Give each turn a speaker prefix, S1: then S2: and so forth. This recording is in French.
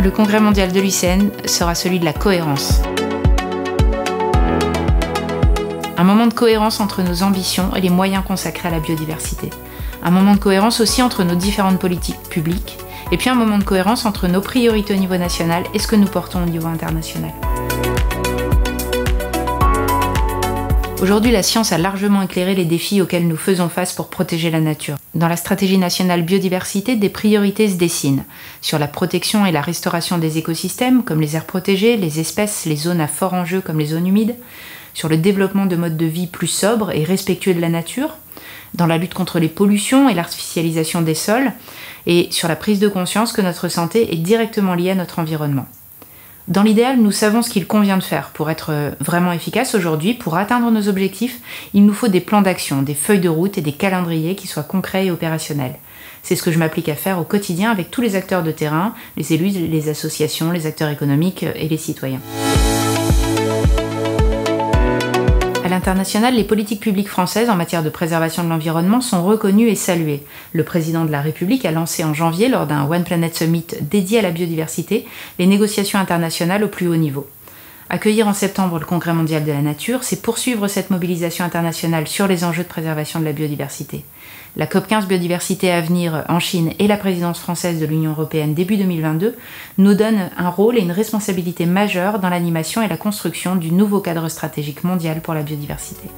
S1: Le congrès mondial de l'UICN sera celui de la cohérence. Un moment de cohérence entre nos ambitions et les moyens consacrés à la biodiversité. Un moment de cohérence aussi entre nos différentes politiques publiques. Et puis un moment de cohérence entre nos priorités au niveau national et ce que nous portons au niveau international. Aujourd'hui, la science a largement éclairé les défis auxquels nous faisons face pour protéger la nature. Dans la stratégie nationale biodiversité, des priorités se dessinent sur la protection et la restauration des écosystèmes, comme les aires protégées, les espèces, les zones à fort enjeu, comme les zones humides, sur le développement de modes de vie plus sobres et respectueux de la nature, dans la lutte contre les pollutions et l'artificialisation des sols, et sur la prise de conscience que notre santé est directement liée à notre environnement. Dans l'idéal, nous savons ce qu'il convient de faire pour être vraiment efficace aujourd'hui. Pour atteindre nos objectifs, il nous faut des plans d'action, des feuilles de route et des calendriers qui soient concrets et opérationnels. C'est ce que je m'applique à faire au quotidien avec tous les acteurs de terrain, les élus, les associations, les acteurs économiques et les citoyens. À l'international, les politiques publiques françaises en matière de préservation de l'environnement sont reconnues et saluées. Le président de la République a lancé en janvier, lors d'un One Planet Summit dédié à la biodiversité, les négociations internationales au plus haut niveau. Accueillir en septembre le Congrès mondial de la nature, c'est poursuivre cette mobilisation internationale sur les enjeux de préservation de la biodiversité. La COP15 biodiversité à venir en Chine et la présidence française de l'Union européenne début 2022 nous donnent un rôle et une responsabilité majeure dans l'animation et la construction du nouveau cadre stratégique mondial pour la biodiversité.